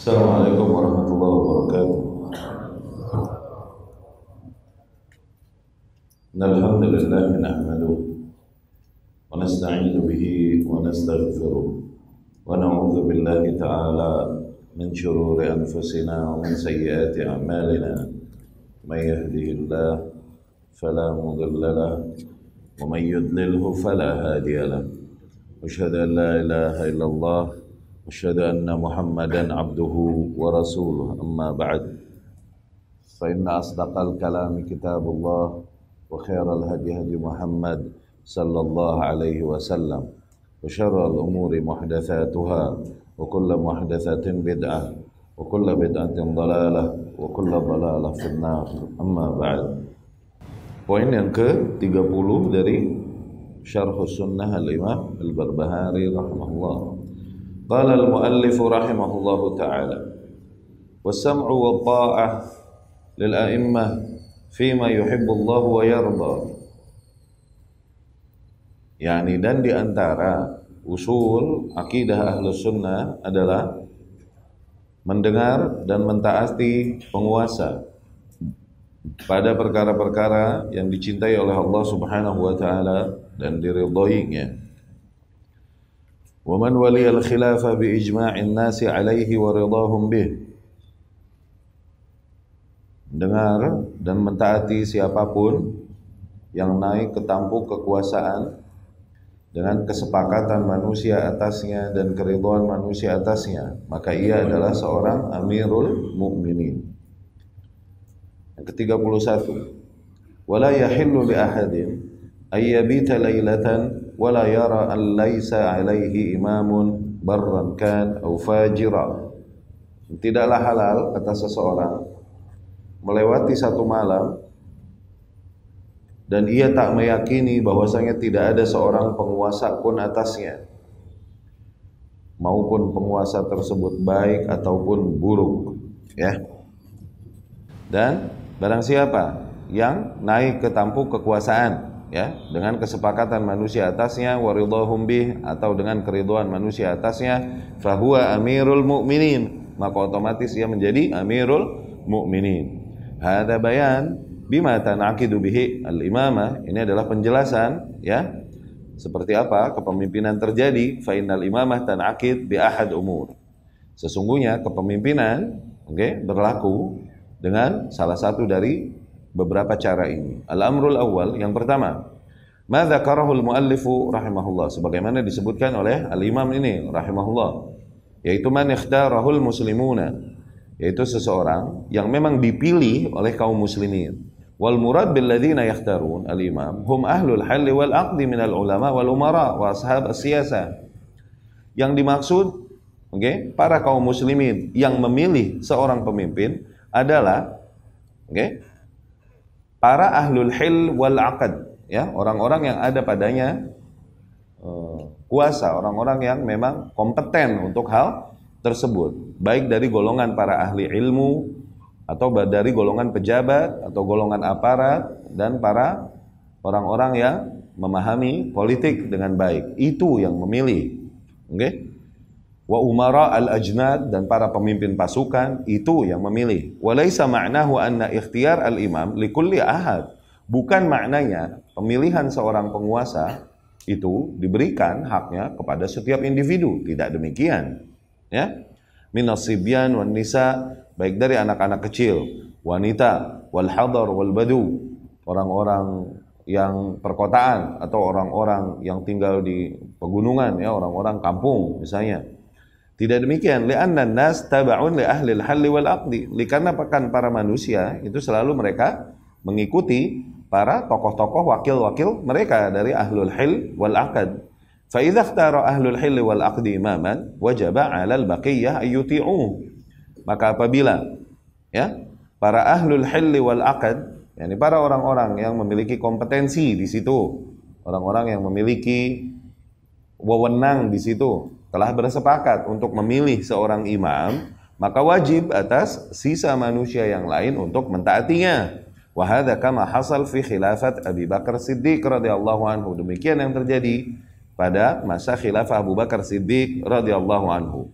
Assalamualaikum warahmatullahi wabarakatuh. Alhamdulillah nahmaduhu wa nasta'inu bihi wa nastaghfiruh wa na'udzu billahi ta'ala min shururi anfusina wa min sayyiati a'malina. May yahdihillahu fala mudilla lahu wa may yudlilhu fala hadiya lahu. Asyhadu an la ilaha illallah أشهد أن محمدا عبده ورسوله أما بعد فإن أصدق الكلام كتاب الله وخير الهدي هدي محمد صلى الله عليه وسلم وشر الأمور محدثاتها وكل محدثة بدعة وكل بدعة ضلالة وكل ضلالة في النار أما بعد. Poin yang ke-30 dari Syarh Sunnah Al-Imam Al-Barbahari rahimahullah. Qala al-muallif rahimahullahu ta'ala was-sam'u wat-ta'ah lil a'immah fima yuhibbu Allah wa yarda. Yani, dan di antara usul akidah Ahlus Sunnah adalah mendengar dan mentaati penguasa pada perkara-perkara yang dicintai oleh Allah Subhanahu wa ta'ala dan diridhoinya. وَمَنْ وَلِيَ الْخِلَافَ بِإِجْمَاعِ النَّاسِ عَلَيْهِ وَرِضَاهُمْ بِهِ. Dengar dan mentaati siapapun yang naik ke tampuk kekuasaan dengan kesepakatan manusia atasnya dan keridhaan manusia atasnya, maka ia adalah seorang Amirul Mukminin. Yang ke-31, وَلَا يَحِلُّ لِأَحَدٍ أَنْ يَبِيتَ لَيْلَةً ولا يرى أن ليس عليه إمام برا كان أو فاجرا. Tidaklah halal, kata seseorang, melewati satu malam dan ia tak meyakini bahwasanya tidak ada seorang penguasa pun atasnya, maupun penguasa tersebut baik ataupun buruk, ya. Dan barang siapa yang naik ke tampuk kekuasaan, ya, dengan kesepakatan manusia atasnya, waridhahum bih, atau dengan keridhaan manusia atasnya, fahuwa amirul mu'minin, maka otomatis ia menjadi amirul mu'minin. Hada bayan bima tanaqidu bihi al-imamah. Ini adalah penjelasan, ya, seperti apa kepemimpinan terjadi. Fa innal imamah tanaqid bi ahad umur. Sesungguhnya kepemimpinan, berlaku dengan salah satu dari beberapa cara ini. Al-amrul awal, yang pertama, ma dzakarahu al-muallifu rahimahullah, sebagaimana disebutkan oleh al-imam ini rahimahullah, yaitu man ikhtarahul muslimuna, yaitu seseorang yang memang dipilih oleh kaum muslimin. Wal murad bil ladzina yakhtarun al-imam hum ahlul halli wal aqdi minal ulama wal umara wa ashab as-siyasah. Yang dimaksud, para kaum muslimin yang memilih seorang pemimpin adalah para ahlul hil wal aqd, ya, orang-orang yang ada padanya kuasa, orang-orang yang memang kompeten untuk hal tersebut, baik dari golongan para ahli ilmu atau dari golongan pejabat atau golongan aparat dan para orang-orang yang memahami politik dengan baik. Itu yang memilih. Wa umara al-ajnad, dan para pemimpin pasukan, itu yang memilih. Walaysa ma'nahu anna ikhtiyar al-imam likulli ahad. Bukan maknanya pemilihan seorang penguasa itu diberikan haknya kepada setiap individu. Tidak demikian, ya. Minas sibyan wan nisa, baik dari anak-anak kecil, wanita, wal hadar wal badu, orang-orang yang perkotaan atau orang-orang yang tinggal di pegunungan, ya, orang-orang kampung misalnya. Tidak demikian, li'anna an-nas taba'un li ahli al-hal wal aqdi, karena para manusia itu selalu mereka mengikuti para tokoh-tokoh wakil-wakil mereka dari ahlul hil wal aqd. Fa idza ikhtara ahlul hil wal aqdi imaman wajaba 'ala al-baqiyah ayyuti'uh. Maka apabila, ya, para ahlul hil wal aqd, yakni para orang-orang yang memiliki kompetensi di situ, orang-orang yang memiliki wewenang di situ, telah bersepakat untuk memilih seorang imam, maka wajib atas sisa manusia yang lain untuk mentaatinya. Wa hadza kama hasal fi khilafat Abi Bakar Siddiq radhiyallahu anhu. Demikian yang terjadi pada masa khilafah Abu Bakar Siddiq radhiyallahu anhu.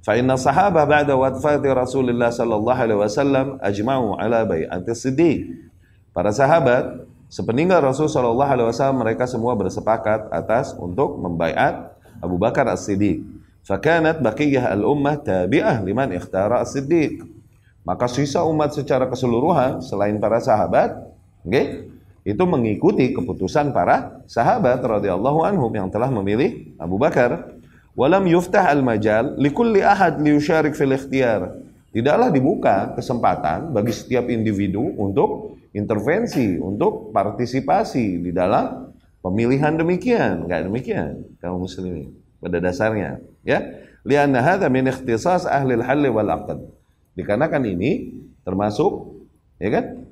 Fa inna sahabah ba'da wafati Rasulullah sallallahu alaihi wasallam ajma'u ala bai'ati Siddiq. Para sahabat sepeninggal Rasul sallallahu alaihi wasallam mereka semua bersepakat atas untuk membaiat Abu Bakar As-Siddiq. Fakanat baqiyah al-ummah tabi'ah liman ikhtara As-Siddiq. Maka sisa umat secara keseluruhan selain para sahabat, itu mengikuti keputusan para sahabat radhiyallahu anhum yang telah memilih Abu Bakar. Walam yuftah al-majal likulli ahad liyusyarik fil ikhtiyar. Tidaklah dibuka kesempatan bagi setiap individu untuk intervensi, untuk partisipasi di dalam pemilihan demikian. Enggak demikian kaum muslimin pada dasarnya, ya. Lianna hadza min ikhtisas ahli al-hal wal 'aqd. Dikarenakan ini termasuk, ya kan?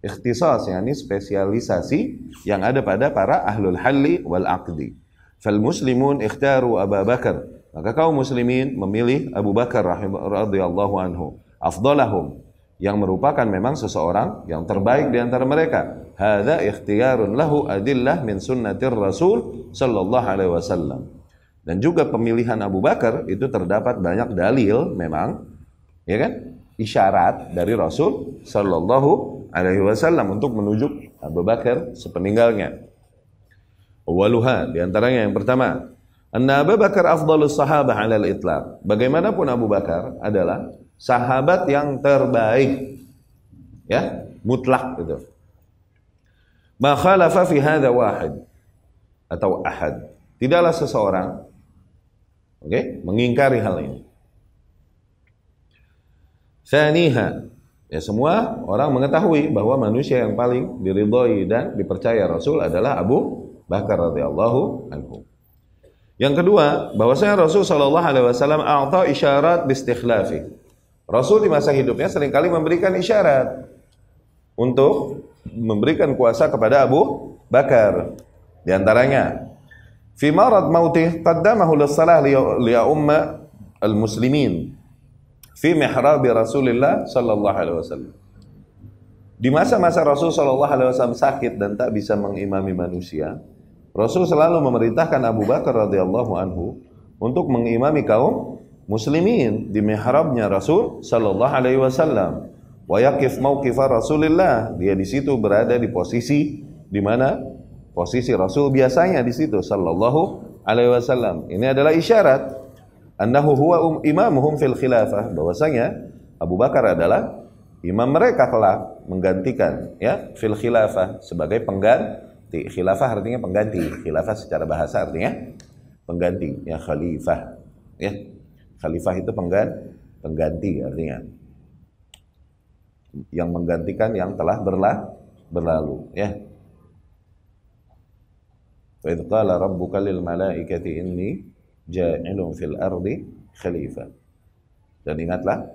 Ikhtisas, yakni spesialisasi yang ada pada para ahlul halli wal 'aqdi. Fal muslimun ikhtaru Abu Bakar, maka kaum muslimin memilih Abu Bakar radhiyallahu anhu afdalahum, yang merupakan memang seseorang yang terbaik di antara mereka. Hadza ikhtiyarun lahu adillah min sunnatir Rasul sallallahu alaihi wasallam. Dan juga pemilihan Abu Bakar itu terdapat banyak dalil memang, ya kan? Isyarat dari Rasul sallallahu alaihi wasallam untuk menunjuk Abu Bakar sepeninggalnya. Awaluha, diantaranya yang pertama, anna Abu Bakar afdalus sahabah 'alal itlaq. Bagaimanapun Abu Bakar adalah sahabat yang terbaik, ya, mutlak itu. Ma khalafa fi hadza wahid atau ahad. Tidaklah seseorang mengingkari hal ini. Tsaniha, ya, semua orang mengetahui bahwa manusia yang paling diridhoi dan dipercaya Rasul adalah Abu Bakar radhiyallahu anhu. Yang kedua, bahwasanya Rasul sallallahu alaihi wasallam a'ta isyarat bistikhlafi. Rasul di masa hidupnya seringkali memberikan isyarat untuk memberikan kuasa kepada Abu Bakar. Di antaranya, fi marad mautih qaddamahu lis-salah li umma al-muslimin fi mihrab Rasulillah sallallahu alaihi wasallam. Di masa-masa Rasul sallallahu alaihi wasallam sakit dan tak bisa mengimami manusia, Rasul selalu memerintahkan Abu Bakar radhiyallahu anhu untuk mengimami kaum muslimin di mihrabnya Rasul sallallahu alaihi wasallam. Wa yaqif mauqifa Rasulillah, dia di situ berada di posisi di mana posisi Rasul biasanya di situ sallallahu alaihi wasallam. Ini adalah isyarat annahu huwa imamuhum fil khilafah, bahwasanya Abu Bakar adalah imam mereka kelak menggantikan, ya, fil khilafah, sebagai pengganti. Khilafah artinya pengganti. Khilafah secara bahasa artinya pengganti, ya, khalifah, ya. Khalifah itu pengganti artinya, yang menggantikan yang telah berlalu, ya. Wa idz qala rabbuka lil malaikati inni ja'ilun fil ardi khalifah. Dan ingatlah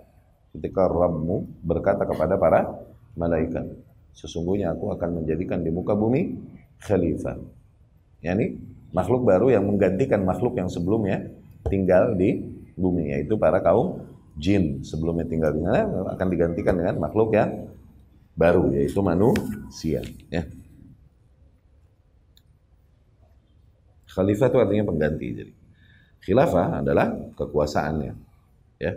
ketika Rabbmu berkata kepada para malaikat, sesungguhnya aku akan menjadikan di muka bumi khalifah, yakni makhluk baru yang menggantikan makhluk yang sebelumnya tinggal di bumi, yaitu para kaum jin sebelumnya tinggal di sana akan digantikan dengan makhluk yang baru, yaitu manusia, ya. Khalifah itu artinya pengganti. Jadi khilafah adalah kekuasaannya, ya.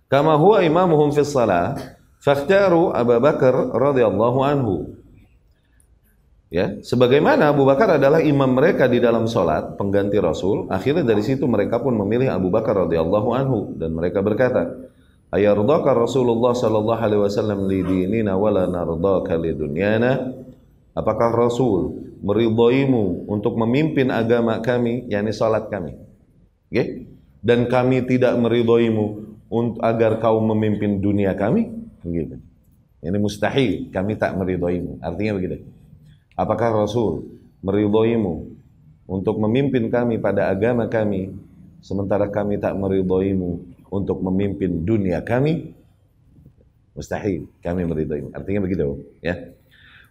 Kama huwa imamuhum fi shalah fakhtaru Abu Bakar radhiyallahu anhu. Ya, sebagaimana Abu Bakar adalah imam mereka di dalam salat, pengganti Rasul, akhirnya dari situ mereka pun memilih Abu Bakar radhiyallahu anhu dan mereka berkata, ayardaka Rasulullah sallallahu alaihi wasallam li dinina wala nardaka li dunyana? Apakah Rasul meridhoimu untuk memimpin agama kami, yakni salat kami? Okay? Dan kami tidak meridhoimu agar kau memimpin dunia kami, begitu. Ini mustahil, kami tak meridhoimu. Artinya begitu. Apakah Rasul meridhoimu untuk memimpin kami pada agama kami, sementara kami tak meridhoimu untuk memimpin dunia kami? Mustahil, kami meridhoimu. Artinya begitu, ya.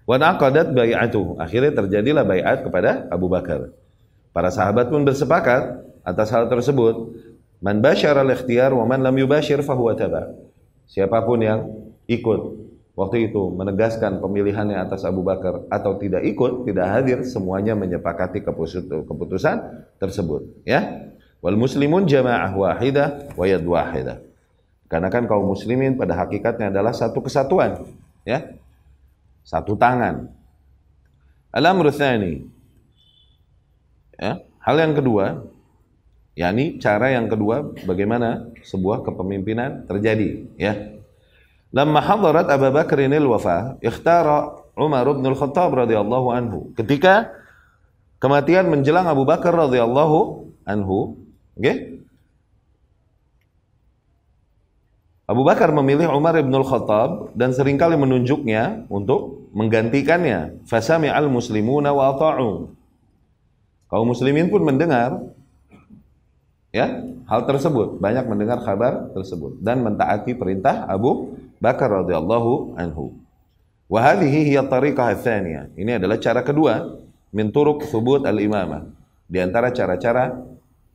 Wa naqadat bai'atuh. Akhirnya terjadilah bai'at kepada Abu Bakar. Para sahabat pun bersepakat atas hal tersebut. Man basyara al-ikhtiyar wa man lam yubashir fahuwa taba. Siapapun yang ikut waktu itu menegaskan pemilihannya atas Abu Bakar atau tidak ikut, tidak hadir, semuanya menyepakati keputusan tersebut. Ya, wal muslimun jama'ah wahidah wa yad wahidah. Karena kan kaum muslimin pada hakikatnya adalah satu kesatuan, ya, satu tangan. Al-amru tsani, ya, hal yang kedua, yakni cara yang kedua bagaimana sebuah kepemimpinan terjadi, ya. Lamma hadarat Abu Bakrinil wafa, ikhtara Umar bin Al-Khattab radhiyallahu anhu. Ketika kematian menjelang Abu Bakar radhiyallahu anhu, okay? Abu Bakar memilih Umar bin Al-Khattab dan seringkali menunjuknya untuk menggantikannya. Fasami'al muslimuna wa ata'u. Kaum muslimin pun mendengar, ya, hal tersebut, banyak mendengar kabar tersebut dan mentaati perintah Abu Bakar radhiyallahu anhu. Wa hadhihi hiya tariqah tsaniyah. Ini adalah cara kedua min turuq thubut al-imamah. Di antara cara-cara,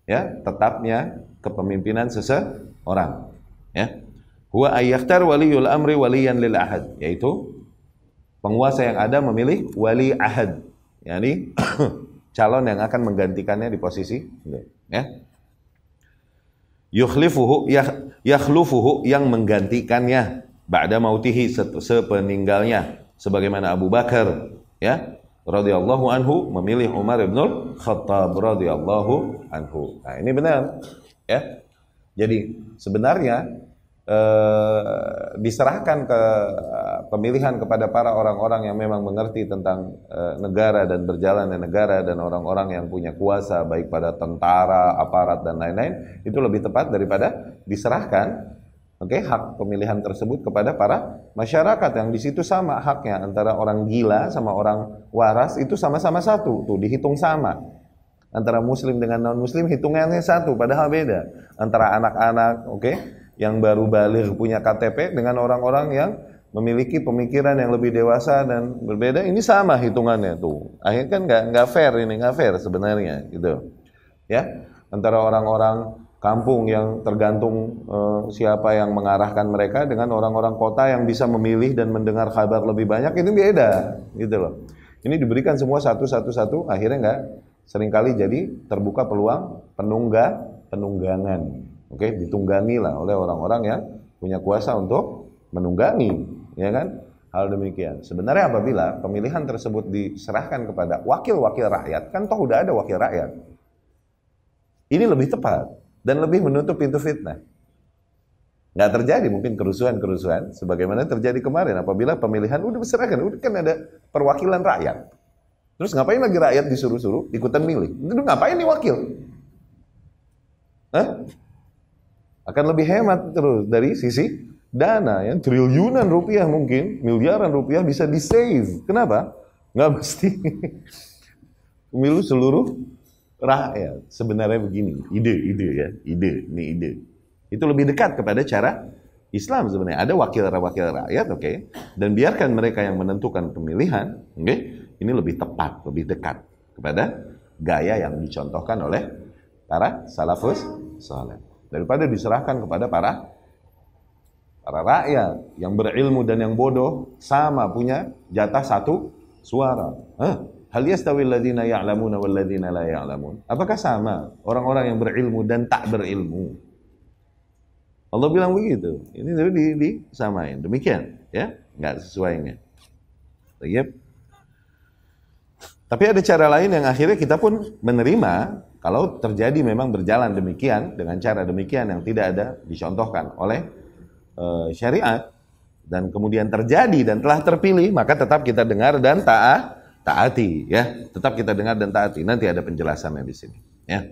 ya, tetapnya kepemimpinan seseorang, ya. Huwa ayyakhtar waliyul amri waliyan lil ahad, yaitu penguasa yang ada memilih wali ahad, yakni calon yang akan menggantikannya di posisi, ya. Yakhlufuhu yang menggantikannya ba'da mautihi, sepeninggalnya, sebagaimana Abu Bakar, ya, radhiyallahu anhu memilih Umar bin Khattab radhiyallahu anhu. Nah, ini benar, ya. Jadi sebenarnya diserahkan ke pemilihan kepada para orang-orang yang memang mengerti tentang negara dan berjalannya negara dan orang-orang yang punya kuasa baik pada tentara, aparat dan lain-lain, itu lebih tepat daripada diserahkan, hak pemilihan tersebut kepada para masyarakat yang di situ sama haknya antara orang gila sama orang waras, itu sama-sama satu, tuh dihitung sama. Antara muslim dengan non muslim hitungannya satu, padahal beda. Antara anak-anak, yang baru balik punya KTP dengan orang-orang yang memiliki pemikiran yang lebih dewasa dan berbeda, ini sama hitungannya tuh. Akhirnya kan nggak fair, ini nggak fair sebenarnya, gitu. Ya, antara orang-orang kampung yang tergantung siapa yang mengarahkan mereka dengan orang-orang kota yang bisa memilih dan mendengar kabar lebih banyak, itu beda, gitu loh. Ini diberikan semua satu-satu, akhirnya nggak, seringkali jadi terbuka peluang penunggangan. Ditunggangi lah oleh orang-orang yang punya kuasa untuk menunggangi, ya kan? Hal demikian. Sebenarnya apabila pemilihan tersebut diserahkan kepada wakil-wakil rakyat, kan toh udah ada wakil rakyat. Ini lebih tepat dan lebih menutup pintu fitnah. Nggak terjadi mungkin kerusuhan-kerusuhan sebagaimana terjadi kemarin apabila pemilihan udah diserahkan, udah kan ada perwakilan rakyat. Terus ngapain lagi rakyat disuruh-suruh ikutan milih? Itu ngapain nih wakil? Akan lebih hemat terus dari sisi dana, ya, triliunan rupiah mungkin, miliaran rupiah bisa di-save. Kenapa? Nggak mesti pemilu seluruh rakyat. Sebenarnya begini, ide. Itu lebih dekat kepada cara Islam sebenarnya. Ada wakil-wakil rakyat, dan biarkan mereka yang menentukan pemilihan, ini lebih tepat, lebih dekat kepada gaya yang dicontohkan oleh para salafus saleh. Daripada diserahkan kepada para rakyat yang berilmu dan yang bodoh sama punya jatah satu suara. Hal yastawil ladzina ya'lamuna wal ladzina la ya'lamun? Apakah sama orang-orang yang berilmu dan tak berilmu? Allah bilang begitu. Ini disamain. Demikian, ya, enggak sesuainya. Baik. Tapi ada cara lain yang akhirnya kita pun menerima. Kalau terjadi memang berjalan demikian, dengan cara demikian yang tidak ada dicontohkan oleh syariat, dan kemudian terjadi dan telah terpilih, maka tetap kita dengar dan taati, ya. Tetap kita dengar dan taati. Nanti ada penjelasannya di sini, ya.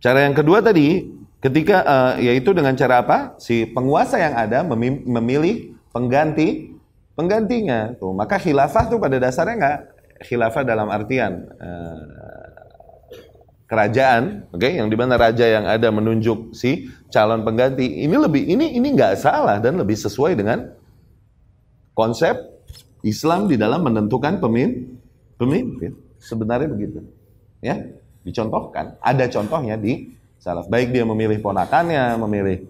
Cara yang kedua tadi, ketika yaitu dengan cara apa? Si penguasa yang ada memilih penggantinya. Tuh, maka khilafah tuh pada dasarnya enggak khilafah dalam artian kerajaan, yang dimana raja yang ada menunjuk si calon pengganti. Ini nggak salah dan lebih sesuai dengan konsep Islam di dalam menentukan pemimpin. Sebenarnya begitu, ya. Dicontohkan, ada contohnya di salaf. Baik dia memilih ponakannya, memilih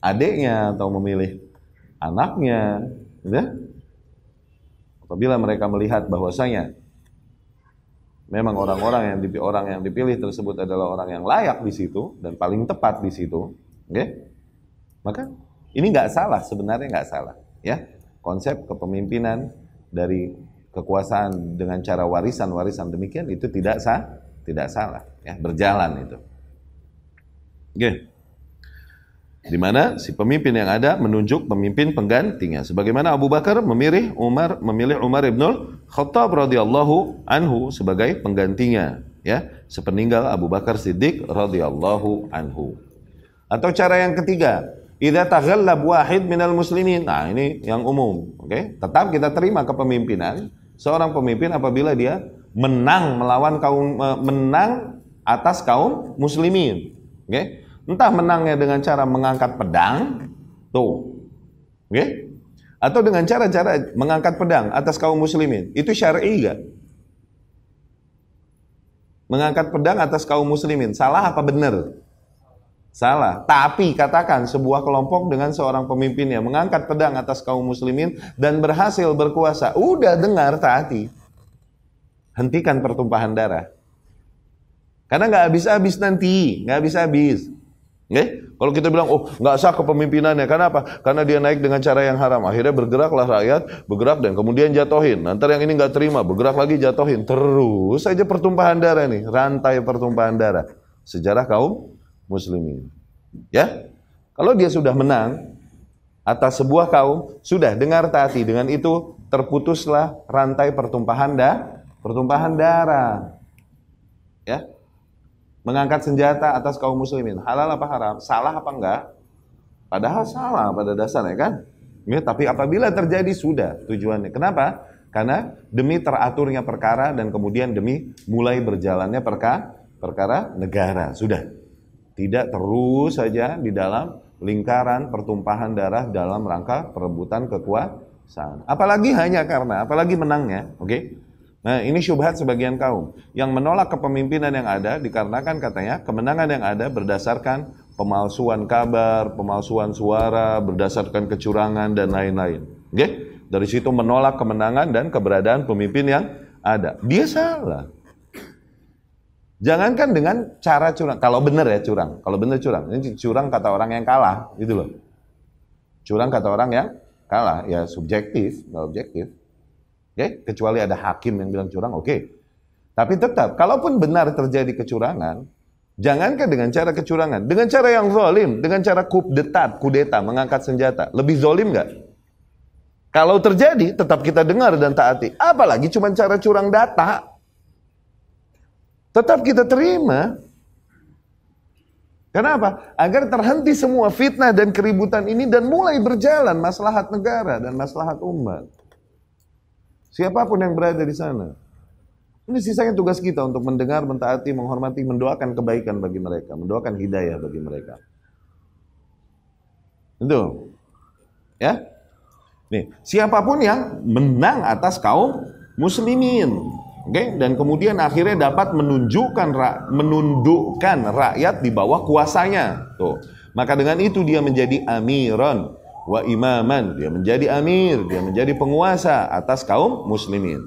adiknya atau memilih anaknya, gitu ya. Apabila mereka melihat bahwasanya memang orang yang dipilih tersebut adalah orang yang layak di situ dan paling tepat di situ, okay? Maka ini nggak salah, sebenarnya nggak salah, ya. Konsep kepemimpinan dari kekuasaan dengan cara warisan demikian itu tidak salah, ya, berjalan itu. Oke. Okay. Di mana si pemimpin yang ada menunjuk pemimpin penggantinya. Sebagaimana Abu Bakar memilih Umar ibnul Khattab radhiyallahu anhu sebagai penggantinya, ya, sepeninggal Abu Bakar Siddiq radhiyallahu anhu. Atau cara yang ketiga, idza taghallab wahid minal muslimin. Nah, ini yang umum, oke? Tetap kita terima kepemimpinan seorang pemimpin apabila dia menang atas kaum muslimin, oke? Entah menangnya dengan cara mengangkat pedang, tuh, oke? Atau dengan cara-cara mengangkat pedang atas kaum muslimin. Itu syar'i gak? Mengangkat pedang atas kaum muslimin, salah apa benar? Salah. Tapi katakan sebuah kelompok dengan seorang pemimpinnya mengangkat pedang atas kaum muslimin dan berhasil berkuasa. Udah dengar, taati. Hentikan pertumpahan darah. Karena nggak habis-habis nanti, nggak habis-habis. Okay? Kalau kita bilang, oh nggak sah kepemimpinannya, kenapa? Karena dia naik dengan cara yang haram. Akhirnya bergeraklah rakyat, bergerak dan kemudian jatuhin. Nanti yang ini nggak terima, bergerak lagi jatuhin. Terus saja pertumpahan darah nih, rantai pertumpahan darah. Sejarah kaum muslimin. Ya, kalau dia sudah menang atas sebuah kaum, sudah dengar taati. Dengan itu terputuslah rantai pertumpahan darah. Ya. Mengangkat senjata atas kaum muslimin, halal apa haram? Salah apa enggak? Padahal salah pada dasarnya kan? Ya, tapi apabila terjadi sudah tujuannya. Kenapa? Karena demi teraturnya perkara dan kemudian demi mulai berjalannya perkara negara. Sudah. Tidak terus saja di dalam lingkaran pertumpahan darah dalam rangka perebutan kekuasaan. Apalagi menangnya, oke? Nah, ini syubhat sebagian kaum yang menolak kepemimpinan yang ada dikarenakan katanya kemenangan yang ada berdasarkan pemalsuan kabar, pemalsuan suara, berdasarkan kecurangan dan lain-lain. Oke? Dari situ menolak kemenangan dan keberadaan pemimpin yang ada. Dia salah. Jangankan dengan cara curang. Kalau benar ya curang. Kalau benar curang. Ini curang kata orang yang kalah, gitu loh. Curang kata orang yang kalah, ya subjektif, nggak objektif. Oke, kecuali ada hakim yang bilang curang, oke. Tapi tetap, kalaupun benar terjadi kecurangan, jangankan dengan cara kecurangan, dengan cara yang zalim, dengan cara kudeta, mengangkat senjata, lebih zalim nggak? Kalau terjadi, tetap kita dengar dan taati. Apalagi cuma cara curang data, tetap kita terima. Kenapa? Agar terhenti semua fitnah dan keributan ini dan mulai berjalan maslahat negara dan maslahat umat. Siapapun yang berada di sana. Ini sisanya tugas kita untuk mendengar, mentaati, menghormati, mendoakan kebaikan bagi mereka, mendoakan hidayah bagi mereka. Itu. Ya. Nih, siapapun yang menang atas kaum muslimin, oke, dan kemudian akhirnya dapat menundukkan rakyat di bawah kuasanya. Tuh. Maka dengan itu dia menjadi amiran wa imaman, dia menjadi amir, dia menjadi penguasa atas kaum muslimin.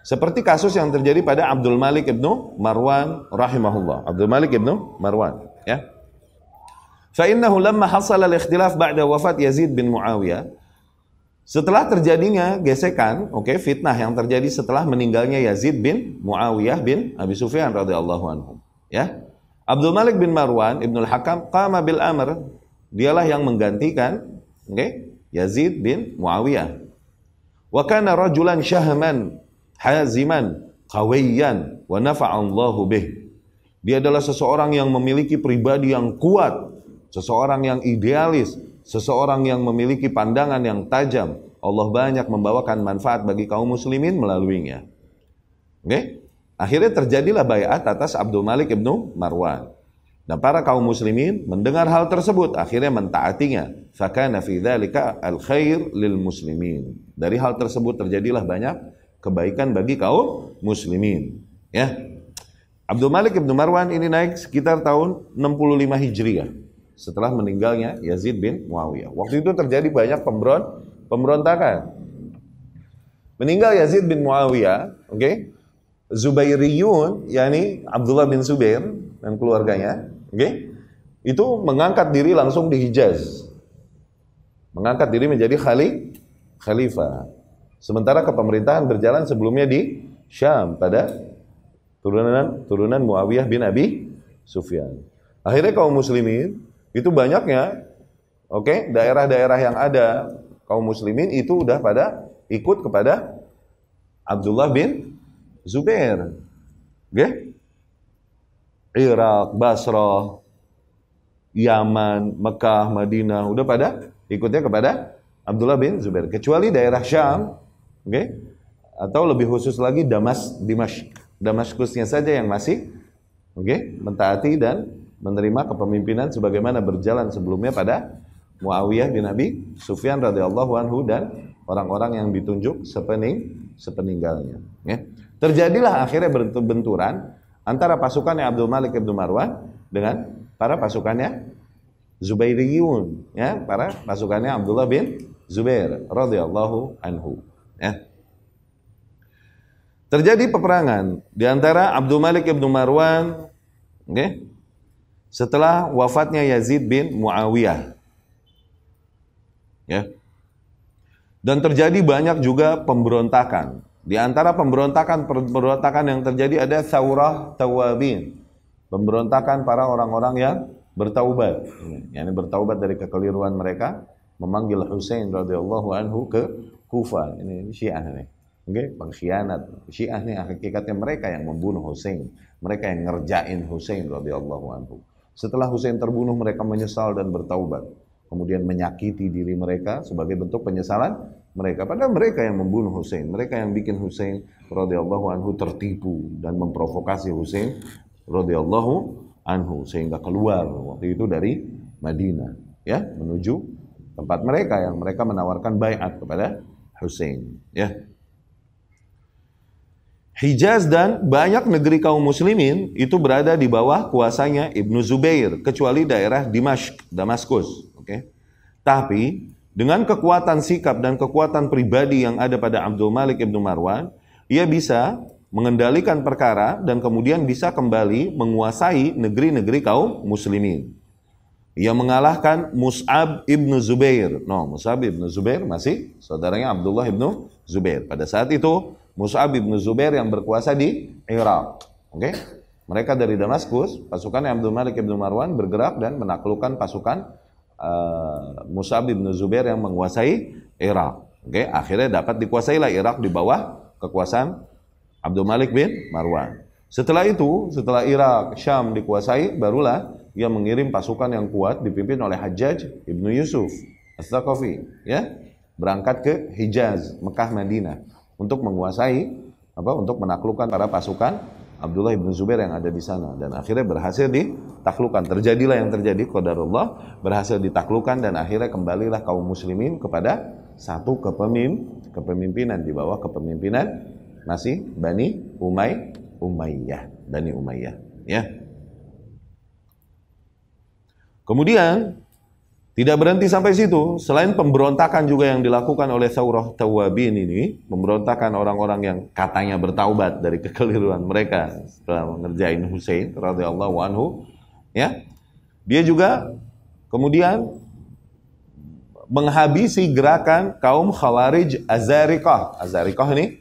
Seperti kasus yang terjadi pada Abdul Malik ibnu Marwan rahimahullah. Abdul Malik ibnu Marwan, ya. Fa innahu lamma hasala al-ikhtilaf ba'da wafat Yazid bin Muawiyah. Setelah terjadinya gesekan, oke, fitnah yang terjadi setelah meninggalnya Yazid bin Muawiyah bin Abi Sufyan radhiyallahu anhu, ya. Abdul Malik bin Marwan ibnul Hakam qama bil amr, dialah yang menggantikan Yazid bin Muawiyah. Wa kana rajulan syahman haziman qawiyan wa nafa'allahu bih. Dia adalah seseorang yang memiliki pribadi yang kuat, seseorang yang idealis, seseorang yang memiliki pandangan yang tajam. Allah banyak membawakan manfaat bagi kaum muslimin melaluinya. Oke? Akhirnya terjadilah baiat atas Abdul Malik ibnu Marwan. Dan para kaum muslimin mendengar hal tersebut, akhirnya mentaatinya. Fakana fi dzalika al-khair lil muslimin. Dari hal tersebut terjadilah banyak kebaikan bagi kaum muslimin. Ya. Abdul Malik bin Marwan ini naik sekitar tahun 65 Hijriah. setelah meninggalnya Yazid bin Muawiyah. Waktu itu terjadi banyak pemberontakan. Meninggal Yazid bin Muawiyah, oke? Zubairiyun, yakni Abdullah bin Zubair dan keluarganya, oke? Itu mengangkat diri langsung di Hijaz. Mengangkat diri menjadi khalifah. Sementara kepemerintahan berjalan sebelumnya di Syam pada turunan Muawiyah bin Abi Sufyan. Akhirnya kaum muslimin itu banyaknya, oke, daerah-daerah yang ada kaum muslimin itu udah pada ikut kepada Abdullah bin Zubair. Oke? Irak, Basrah, Yaman, Mekah, Madinah udah pada ikutnya kepada Abdullah bin Zubair. Kecuali daerah Syam, oke? Atau lebih khusus lagi Damaskusnya saja yang masih mentaati dan menerima kepemimpinan sebagaimana berjalan sebelumnya pada Muawiyah bin Abi Sufyan radhiyallahu anhu dan orang-orang yang ditunjuk sepeninggalnya. Ya. Terjadilah akhirnya benturan antara pasukannya Abdul Malik bin Marwan dengan para pasukannya Zubairiyun, ya, para pasukannya Abdullah bin Zubair radhiyallahu anhu. Ya. Terjadi peperangan di antara Abdul Malik bin Marwan, setelah wafatnya Yazid bin Muawiyah. Ya. Dan terjadi banyak juga pemberontakan. Di antara pemberontakan yang terjadi ada Thawrah Tawabin. Pemberontakan para orang-orang yang bertaubat. Yani bertaubat dari kekeliruan mereka, memanggil Husain radhiyallahu anhu ke Kufah. Ini Syiah nih. Pengkhianat. Syiah nih hakikatnya mereka yang membunuh Husain. Mereka yang ngerjain Husain radhiyallahu anhu. Setelah Husain terbunuh, mereka menyesal dan bertaubat. Kemudian menyakiti diri mereka sebagai bentuk penyesalan mereka. Padahal mereka yang membunuh Husain, mereka yang bikin Husain radhiyallahu anhu tertipu dan memprovokasi Husain radhiyallahu anhu sehingga keluar waktu itu dari Madinah, ya, menuju tempat mereka yang mereka menawarkan baiat kepada Husain, ya. Hijaz dan banyak negeri kaum muslimin itu berada di bawah kuasanya Ibnu Zubair, kecuali daerah Damaskus. Tapi dengan kekuatan sikap dan kekuatan pribadi yang ada pada Abdul Malik bin Marwan, ia bisa mengendalikan perkara dan kemudian bisa kembali menguasai negeri-negeri kaum muslimin. Ia mengalahkan Mus'ab ibn Zubair. Mus'ab ibn Zubair masih saudaranya Abdullah ibn Zubair. Pada saat itu Mus'ab ibn Zubair yang berkuasa di Irak. Mereka dari Damaskus, pasukan Abdul Malik bin Marwan bergerak dan menaklukkan pasukan Mus'ab bin Zubair yang menguasai Irak. Akhirnya dapat dikuasailah Irak di bawah kekuasaan Abdul Malik bin Marwan. Setelah itu, setelah Irak, Syam dikuasai, barulah ia mengirim pasukan yang kuat dipimpin oleh Hajjaj ibnu Yusuf As-Saqafi, ya, berangkat ke Hijaz, Mekah, Madinah untuk menguasai untuk menaklukkan para pasukan Abdullah bin Zubair yang ada di sana, dan akhirnya berhasil ditaklukkan. Terjadilah yang terjadi, qadarullah, berhasil ditaklukkan dan akhirnya kembalilah kaum muslimin kepada satu kepemimpinan di bawah kepemimpinan masih Bani Umayyah, ya. Kemudian tidak berhenti sampai situ. Selain pemberontakan juga yang dilakukan oleh Thawrah Tawabin ini, pemberontakan orang-orang yang katanya bertaubat dari kekeliruan mereka setelah mengerjain Husain radhiyallahu anhu, ya. Dia juga kemudian menghabisi gerakan kaum Khawarij Azariqah. Azariqah ini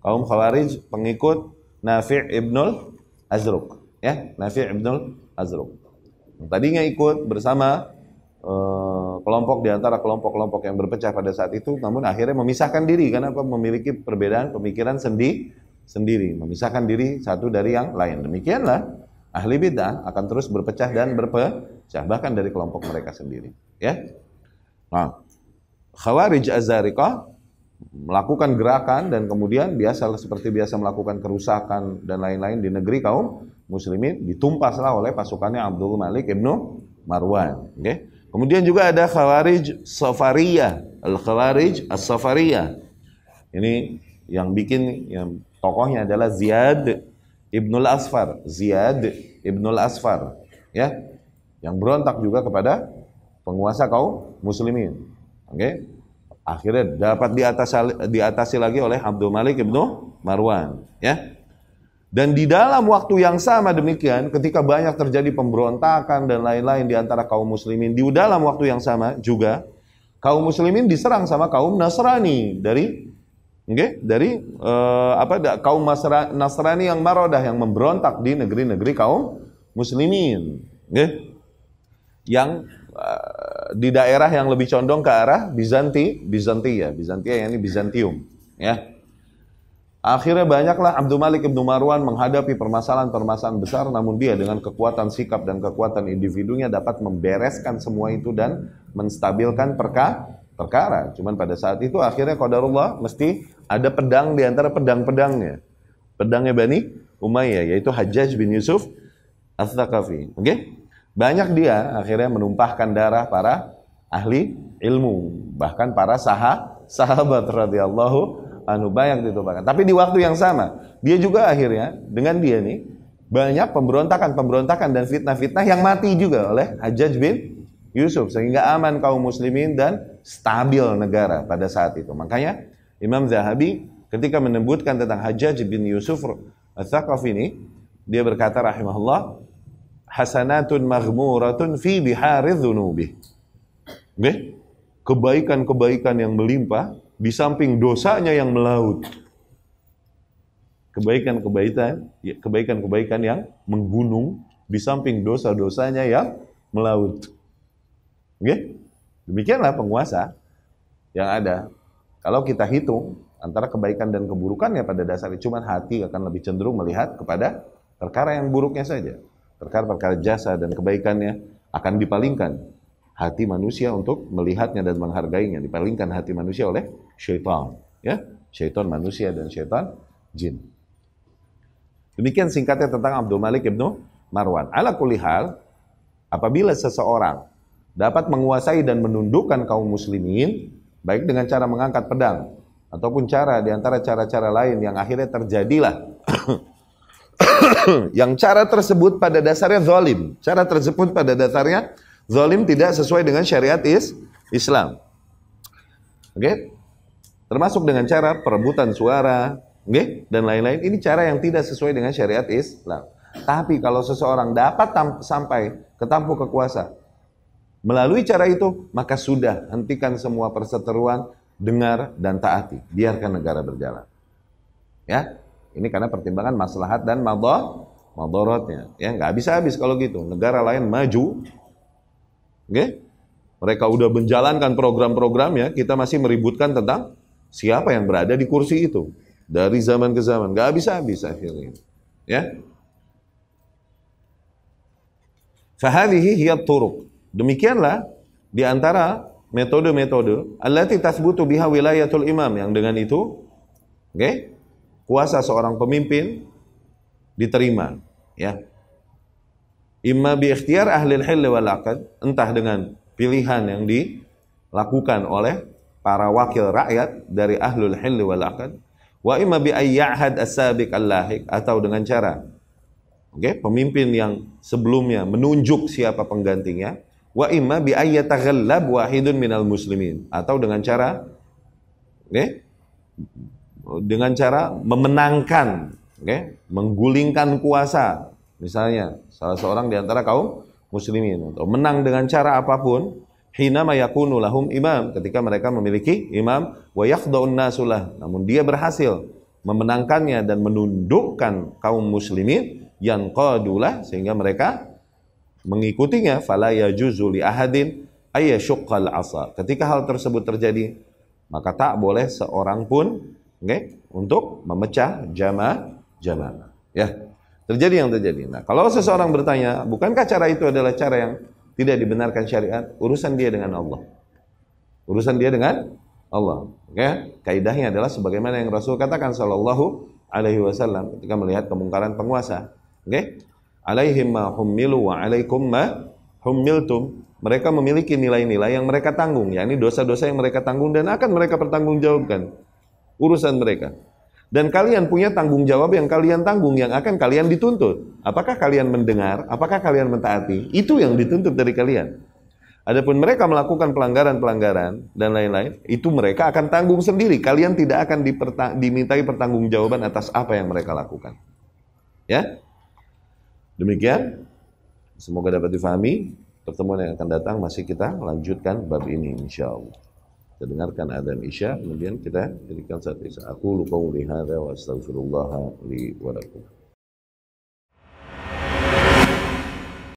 kaum Khawarij pengikut Nafi' ibnul Azruq, ya, Nafi' ibnul Azruq. Tadinya ikut bersama kelompok di antara kelompok-kelompok yang berpecah pada saat itu, namun akhirnya memisahkan diri karena memiliki perbedaan pemikiran sendiri, memisahkan diri satu dari yang lain. Demikianlah ahli bid'ah akan terus berpecah dan berpecah bahkan dari kelompok mereka sendiri, ya. Nah, Khawarij Az-Zariqah melakukan gerakan dan kemudian seperti biasa melakukan kerusakan dan lain-lain di negeri kaum muslimin, ditumpaslah oleh pasukannya Abdul Malik ibnu Marwan. Kemudian juga ada Khawarij Safariyah, Al-Khawarij As-Safariyah. Ini yang tokohnya adalah Ziyad ibnul Asfar, ya. yang berontak juga kepada penguasa kaum muslimin. Oke? Akhirnya dapat diatasi lagi oleh Abdul Malik ibnu Marwan, ya. Dan di dalam waktu yang sama demikian, ketika banyak terjadi pemberontakan dan lain-lain di antara kaum muslimin, di dalam waktu yang sama juga kaum muslimin diserang sama kaum Nasrani kaum Nasrani yang marodah, yang memberontak di negeri-negeri kaum muslimin, yang di daerah yang lebih condong ke arah Bizantia ini Bizantium, ya. Akhirnya banyaklah Abdul Malik ibnu Marwan menghadapi permasalahan-permasalahan besar, namun dia dengan kekuatan sikap dan kekuatan individunya dapat membereskan semua itu dan menstabilkan perkara. Cuman pada saat itu akhirnya qadarullah mesti ada pedang di antara pedangnya Bani Umayyah, yaitu Hajjaj bin Yusuf Ats-Tsaqafi. Banyak dia akhirnya menumpahkan darah para ahli ilmu, bahkan para sahabat radhiyallahu anhu banyak ditumpahkan. Tapi di waktu yang sama, dia juga akhirnya dengan dia nih banyak pemberontakan dan fitnah-fitnah yang mati juga oleh Hajjaj bin Yusuf, sehingga aman kaum muslimin dan stabil negara pada saat itu. Makanya Imam Zahabi ketika menyebutkan tentang Hajjaj bin Yusuf Ats-Tsaqafi ini, dia berkata rahimahullah, hasanatun maghmuratun fi biharidz dzunubi. Kebaikan-kebaikan yang melimpah di samping dosanya yang melaut. Kebaikan-kebaikan yang menggunung di samping dosa-dosanya yang melaut. Demikianlah penguasa yang ada. Kalau kita hitung antara kebaikan dan keburukannya, pada dasarnya cuma hati akan lebih cenderung melihat kepada perkara yang buruknya saja. Perkara-perkara jasa dan kebaikannya akan dipalingkan hati manusia untuk melihatnya dan menghargainya. Dipalingkan hati manusia oleh syaitan, ya, syaitan manusia dan syaitan jin. Demikian singkatnya tentang Abdul Malik ibnu Marwan. Ala kulli hal, apabila seseorang dapat menguasai dan menundukkan kaum muslimin, baik dengan cara mengangkat pedang ataupun cara di antara cara-cara lain yang akhirnya terjadilah yang cara tersebut pada dasarnya zalim. Cara tersebut pada dasarnya zalim, tidak sesuai dengan syariat Islam. Termasuk dengan cara perebutan suara, dan lain-lain. Ini cara yang tidak sesuai dengan syariat Islam. Tapi kalau seseorang dapat sampai ke tampuk kekuasaan melalui cara itu, maka sudah, hentikan semua perseteruan, dengar dan taati. Biarkan negara berjalan. Ya. Ini karena pertimbangan maslahat dan madaratnya. Ya, nggak habis-habis kalau gitu. Negara lain maju, mereka udah menjalankan program-programnya, kita masih meributkan tentang siapa yang berada di kursi itu dari zaman ke zaman. Nggak habis-habis akhirnya. Ya. Fahadhihi hiya turuq. Demikianlah di antara metode-metode allati tathbutu biha wilayatul imam, yang dengan itu, kuasa seorang pemimpin diterima, ya. Imma bi ikhtiyar ahli al-hill wal 'aqd, entah dengan pilihan yang dilakukan oleh para wakil rakyat dari ahlul hill wal 'aqd, wa imma bi ayyahad as-sabiq al-lahiq, atau dengan cara pemimpin yang sebelumnya menunjuk siapa penggantinya, wa imma bi ayyataghallab wahidun minal muslimin, atau dengan cara memenangkan, menggulingkan kuasa, misalnya salah seorang di antara kaum muslimin, untuk menang dengan cara apapun, hina ma yakunu lahum imam, ketika mereka memiliki imam, wa yakhda'un nasulah, namun dia berhasil memenangkannya dan menundukkan kaum muslimin, yanqadulah, sehingga mereka mengikutinya, fala yajuzu li ahadin ayyashuqqal asa. Ketika hal tersebut terjadi, maka tak boleh seorang pun untuk memecah jamaah. Ya, terjadi yang terjadi. Nah, kalau seseorang bertanya, bukankah cara itu adalah cara yang tidak dibenarkan syariat? Urusan dia dengan Allah. Kaidahnya adalah sebagaimana yang Rasul katakan sallallahu alaihi wasallam ketika melihat kemungkaran penguasa. Alaihim ma hummilu wa alaikum ma hummiltum. Mereka memiliki nilai-nilai yang mereka tanggung, yakni dosa-dosa yang mereka tanggung dan akan mereka pertanggungjawabkan. Urusan mereka. Dan kalian punya tanggung jawab yang kalian tanggung, yang akan kalian dituntut. Apakah kalian mendengar? Apakah kalian mentaati? Itu yang dituntut dari kalian. Adapun mereka melakukan pelanggaran-pelanggaran dan lain-lain, itu mereka akan tanggung sendiri. Kalian tidak akan dimintai pertanggungjawaban atas apa yang mereka lakukan. Ya, demikian. Semoga dapat difahami. Pertemuan yang akan datang masih kita lanjutkan bab ini insyaallah. Kita dengarkan adzan Isya, kemudian kita jadikan saat Isya. Aku lupa hadza wa astaghfirullah li wa lakum.